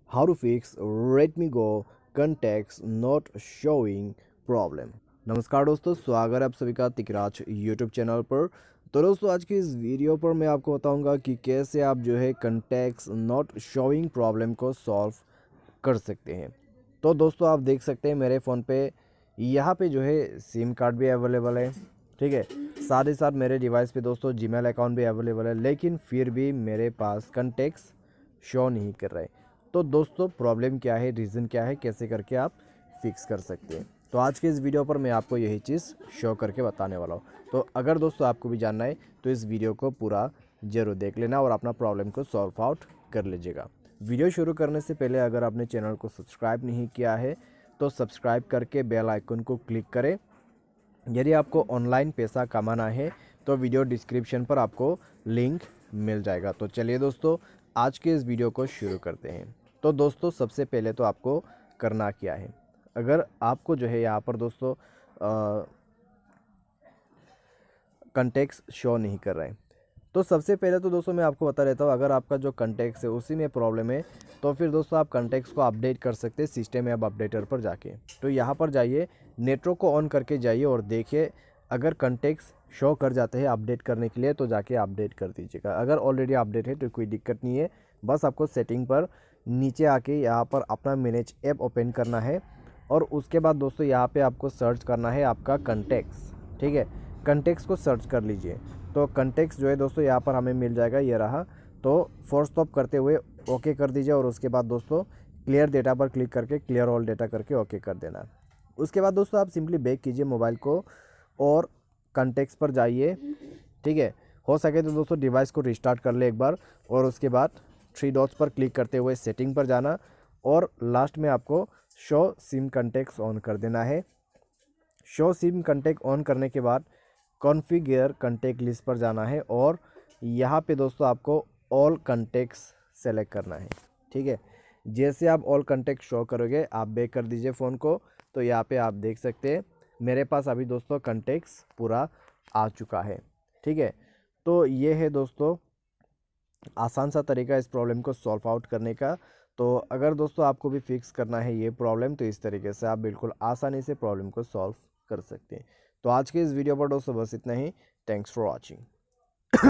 How to fix Redmi Go contacts not showing problem। नमस्कार दोस्तों, स्वागत है आप सभी का तिकराज यूट्यूब चैनल पर। तो दोस्तों आज की इस वीडियो पर मैं आपको बताऊंगा कि कैसे आप जो है कंटैक्ट्स नॉट शोइंग प्रॉब्लम को सॉल्व कर सकते हैं। तो दोस्तों आप देख सकते हैं मेरे फ़ोन पे यहाँ पे जो है सिम कार्ड भी अवेलेबल है, ठीक है। साथ ही साथ मेरे डिवाइस पे दोस्तों जीमेल अकाउंट भी अवेलेबल है, लेकिन फिर भी मेरे पास कंटैक्ट्स शो नहीं कर रहे। तो दोस्तों प्रॉब्लम क्या है, रीज़न क्या है, कैसे करके आप फिक्स कर सकते हैं, तो आज के इस वीडियो पर मैं आपको यही चीज़ शो करके बताने वाला हूँ। तो अगर दोस्तों आपको भी जानना है तो इस वीडियो को पूरा ज़रूर देख लेना और अपना प्रॉब्लम को सॉल्व आउट कर लीजिएगा। वीडियो शुरू करने से पहले अगर आपने चैनल को सब्सक्राइब नहीं किया है तो सब्सक्राइब करके बेल आइकन को क्लिक करें। यदि आपको ऑनलाइन पैसा कमाना है तो वीडियो डिस्क्रिप्शन पर आपको लिंक मिल जाएगा। तो चलिए दोस्तों आज के इस वीडियो को शुरू करते हैं। तो दोस्तों सबसे पहले तो आपको करना क्या है, अगर आपको जो है यहाँ पर दोस्तों कंटेक्ट्स शो नहीं कर रहे हैं तो सबसे पहले तो दोस्तों मैं आपको बता देता हूँ, अगर आपका जो कंटेक्ट्स है उसी में प्रॉब्लम है तो फिर दोस्तों आप कंटेक्ट्स को अपडेट कर सकते हैं सिस्टम ऐप अपडेटर पर जाके। तो यहाँ पर जाइए, नेटवर्क को ऑन करके जाइए और देखिए अगर कंटेक्ट्स शो कर जाते हैं अपडेट करने के लिए तो जाके अपडेट कर दीजिएगा। अगर ऑलरेडी अपडेट है तो कोई दिक्कत नहीं है, बस आपको सेटिंग पर नीचे आके यहाँ पर अपना मैनेज ऐप ओपन करना है और उसके बाद दोस्तों यहाँ पे आपको सर्च करना है आपका कंटेक्ट्स, ठीक है। कंटेक्ट्स को सर्च कर लीजिए तो कंटेक्ट्स जो है दोस्तों यहाँ पर हमें मिल जाएगा, ये रहा। तो फोर्स स्टॉप करते हुए ओके कर दीजिए और उसके बाद दोस्तों क्लियर डेटा पर क्लिक करके क्लियर ऑल डेटा करके ओके कर देना। उसके बाद दोस्तों आप सिंपली बैक कीजिए मोबाइल को और कंटेक्ट्स पर जाइए, ठीक है। हो सके तो दोस्तों डिवाइस को रिस्टार्ट कर ले एक बार और उसके बाद थ्री डॉट्स पर क्लिक करते हुए सेटिंग पर जाना और लास्ट में आपको शो सिम कंटेक्ट्स ऑन कर देना है। शो सिम कंटेक्ट ऑन करने के बाद कॉन्फ़िगर कंटेक्ट लिस्ट पर जाना है और यहाँ पे दोस्तों आपको ऑल कंटेक्ट्स सेलेक्ट करना है, ठीक है। जैसे आप ऑल कंटेक्ट शो करोगे आप बैक कर दीजिए फ़ोन को, तो यहाँ पे आप देख सकते हैं मेरे पास अभी दोस्तों कंटेक्ट्स पूरा आ चुका है, ठीक है। तो ये है दोस्तों आसान सा तरीका इस प्रॉब्लम को सॉल्व आउट करने का। तो अगर दोस्तों आपको भी फिक्स करना है ये प्रॉब्लम तो इस तरीके से आप बिल्कुल आसानी से प्रॉब्लम को सॉल्व कर सकते हैं। तो आज के इस वीडियो पर दोस्तों बस इतना ही। Thanks for watching.